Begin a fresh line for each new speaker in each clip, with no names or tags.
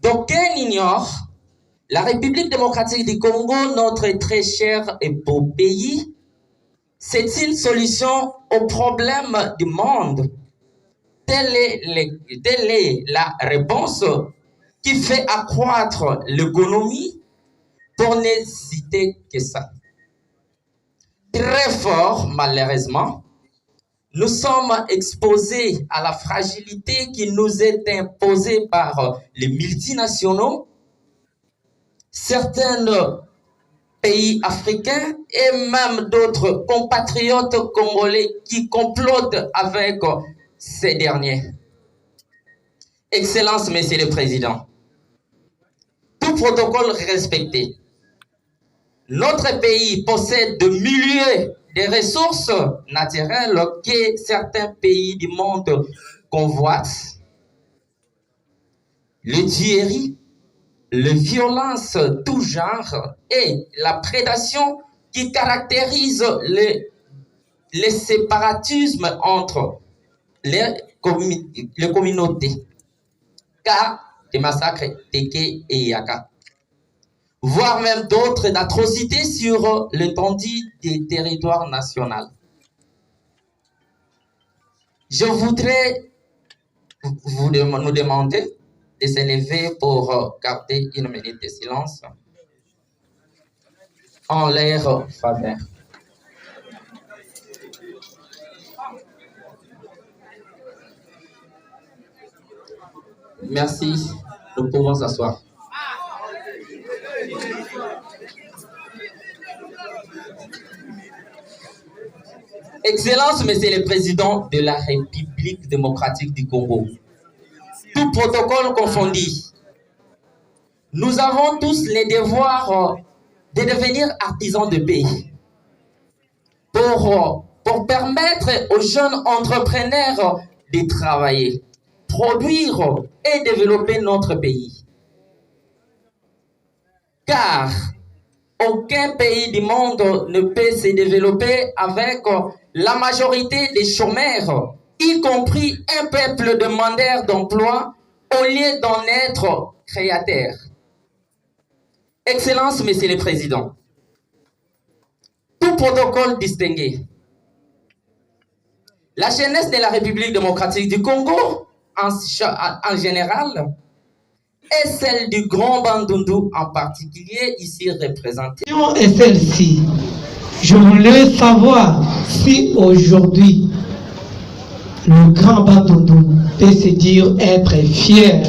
D'aucuns ignorent, la République démocratique du Congo, notre très cher et beau pays, c'est une solution aux problèmes du monde. Telle est la réponse qui fait accroître l'économie, pour ne citer que ça. Très fort, malheureusement, nous sommes exposés à la fragilité qui nous est imposée par les multinationaux, certains pays africains et même d'autres compatriotes congolais qui complotent avec ces derniers. Excellences, Monsieur le Président, tout protocole respecté, notre pays possède de milliers de ressources naturelles que certains pays du monde convoitent. Les tueries, les violences tout genre et la prédation qui caractérisent le séparatisme entre les communautés, cas de massacres Teke et Yaka, voire même d'autres atrocités sur l'étendue des territoires nationaux. Je voudrais nous demander de s'élever pour garder une minute de silence en leur faveur. Merci, nous pouvons s'asseoir. Excellence, Monsieur le Président de la République démocratique du Congo, tout protocole confondu, nous avons tous les devoirs de devenir artisans de paix pour permettre aux jeunes entrepreneurs de travailler, produire et développer notre pays. Car aucun pays du monde ne peut se développer avec la majorité des chômeurs, y compris un peuple demandeur d'emploi, au lieu d'en être créateur. Excellence, Monsieur le Président, tout protocole distingué, la jeunesse de la République démocratique du Congo, en général, et celle du Grand Bandundu en particulier, ici représentée.
Et celle-ci, je voulais savoir si aujourd'hui, le Grand Bandundu peut se dire être fier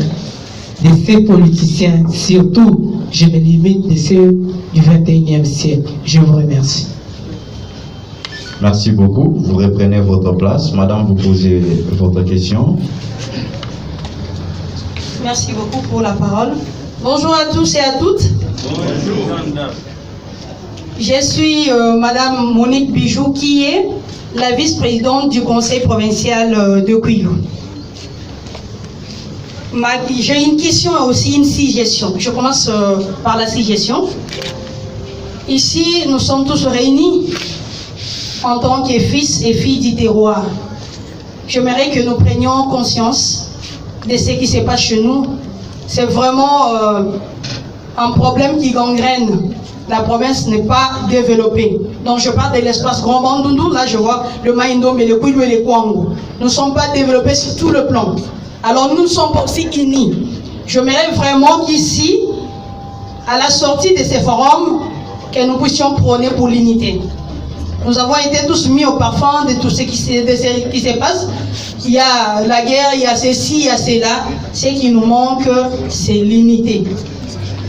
de ces politiciens, surtout, je me limite de ceux du 21e siècle. Je vous remercie.
Merci beaucoup. Vous reprenez votre place. Madame, vous posez votre question.
Merci beaucoup pour la parole. Bonjour à tous et à toutes.
Bonjour.
Je suis Madame Monique Bijou, qui est la vice-présidente du conseil provincial de Kwilu. J'ai une question et aussi une suggestion. Je commence par la suggestion. Ici, nous sommes tous réunis en tant que fils et filles du terroir. J'aimerais que nous prenions conscience de ce qui se passe chez nous. C'est vraiment un problème qui gangrène. La province n'est pas développée. Donc je parle de l'espace Grand Bandundu. Là, je vois le Maïndom et le Kwilu et le Kwango. Nous ne sommes pas développés sur tout le plan. Alors nous ne sommes pas aussi unis. J'aimerais vraiment qu'ici, à la sortie de ces forums, que nous puissions prôner pour l'unité. Nous avons été tous mis au parfum de tout ce qui se passe. Il y a la guerre, il y a ceci, il y a cela. Ce qui nous manque, c'est l'unité.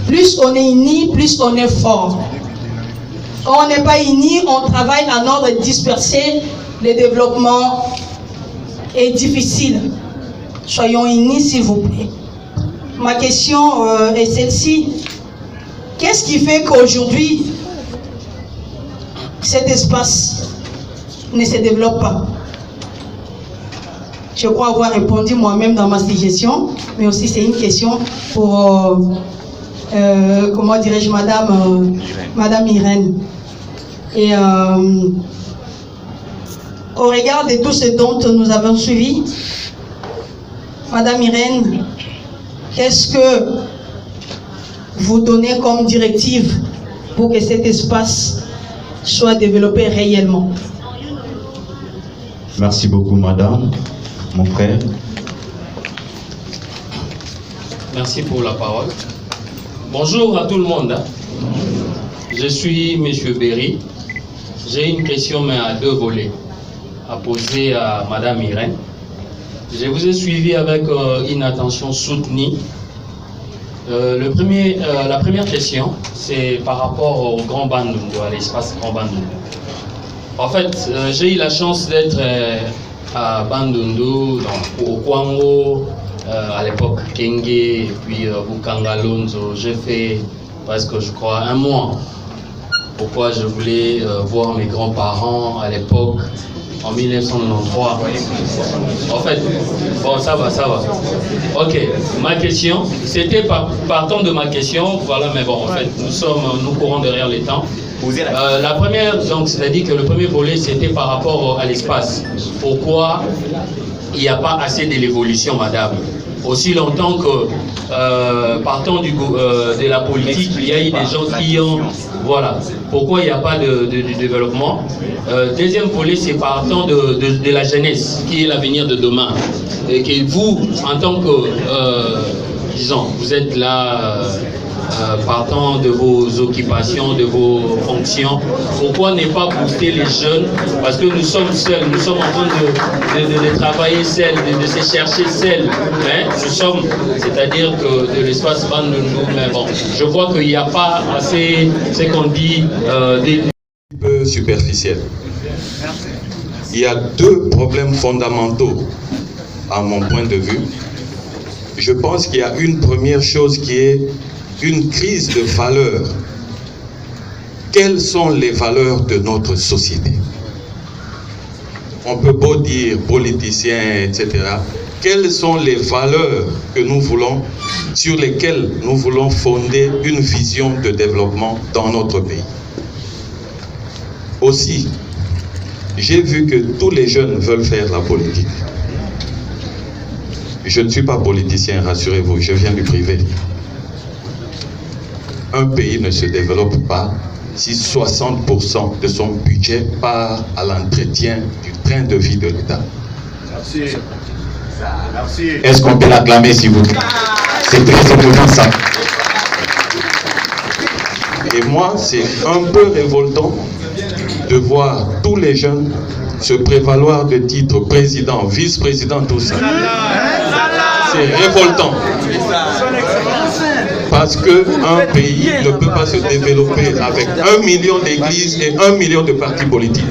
Plus on est unis, plus on est fort. Quand on n'est pas unis, on travaille en ordre dispersé. Le développement est difficile. Soyons unis, s'il vous plaît. Ma question est celle-ci. Qu'est-ce qui fait qu'aujourd'hui, cet espace ne se développe pas? Je crois avoir répondu moi-même dans ma suggestion, mais aussi c'est une question pour, comment dirais-je, Madame Irène. Et au regard de tout ce dont nous avons suivi, Madame Irène, qu'est-ce que vous donnez comme directive pour que cet espace soit développé réellement?
Merci beaucoup, madame. Mon frère.
Merci pour la parole. Bonjour à tout le monde. Je suis M. Berry. J'ai une question, mais à deux volets, à poser à Madame Irène. Je vous ai suivi avec une attention soutenue. La première question, c'est par rapport au Grand Bandundu, à l'espace Grand Bandundu. En fait, j'ai eu la chance d'être à Bandundu, au Kwango, à l'époque Kenge, et puis Bukanga Lonzo. J'ai fait presque, je crois, 1 mois. Pourquoi je voulais voir mes grands-parents à l'époque, en 1993. En fait, bon, ça va. Ok, ma question, c'était partant de ma question, voilà, mais bon, en fait, nous courons derrière les temps. La première, donc, c'est-à-dire que le premier volet, c'était par rapport à l'espace. Pourquoi il n'y a pas assez de l'évolution, madame? Aussi longtemps que, partant de la politique, il y a eu des gens qui ont... Voilà. Pourquoi il n'y a pas de développement? Deuxième volet, c'est partant de la jeunesse, qui est l'avenir de demain. Et que vous, en tant que... disons, vous êtes là... partant de vos occupations, de vos fonctions, pourquoi ne pas booster les jeunes? Parce que nous sommes seuls, nous sommes en train de travailler seuls, de se chercher seuls. Hein? Nous sommes, c'est-à-dire que de l'espace Bandundu, mais bon, je vois qu'il n'y a pas assez, ce qu'on dit, des...
Un peu superficiel. Il y a 2 problèmes fondamentaux, à mon point de vue. Je pense qu'il y a une première chose qui est une crise de valeurs. Quelles sont les valeurs de notre société? On peut beau dire politiciens, etc. Quelles sont les valeurs que nous voulons, sur lesquelles nous voulons fonder une vision de développement dans notre pays? Aussi, j'ai vu que tous les jeunes veulent faire la politique. Je ne suis pas politicien, rassurez-vous, je viens du privé. Un pays ne se développe pas si 60% de son budget part à l'entretien du train de vie de l'État.
Merci.
Est-ce qu'on peut l'acclamer, s'il vous plaît? C'est très émouvant, ça.
Et moi, c'est un peu révoltant de voir tous les jeunes se prévaloir de titres président, vice-président, tout ça. C'est révoltant. Parce qu'un pays ne peut pas se développer avec 1 million d'églises et 1 million de partis politiques.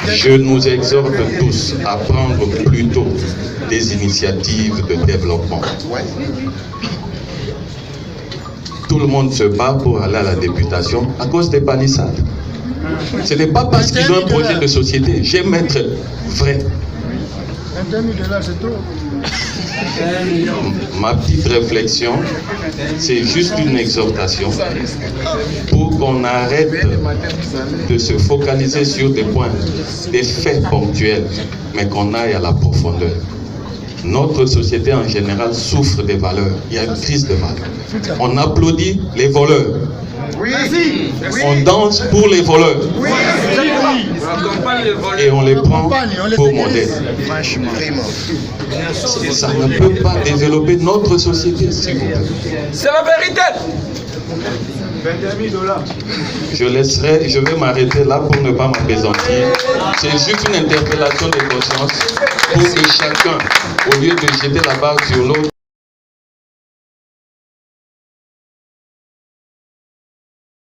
Je nous exhorte tous à prendre plutôt des initiatives de développement. Tout le monde se bat pour aller à la députation à cause des palissades. Ce n'est pas parce qu'ils ont un projet de société. J'aime être vrai. Ma petite réflexion, c'est juste une exhortation pour qu'on arrête de se focaliser sur des points, des faits ponctuels, mais qu'on aille à la profondeur. Notre société en général souffre des valeurs. Il y a une crise de valeurs. On applaudit les voleurs. On danse pour les voleurs. Et on les prend pour modèle. Ça ne peut pas développer notre société, s'il vous plaît.
C'est la vérité.
Je vais m'arrêter là pour ne pas m'apaisantir. C'est juste une interpellation de conscience pour que chacun, au lieu de jeter la balle sur l'autre,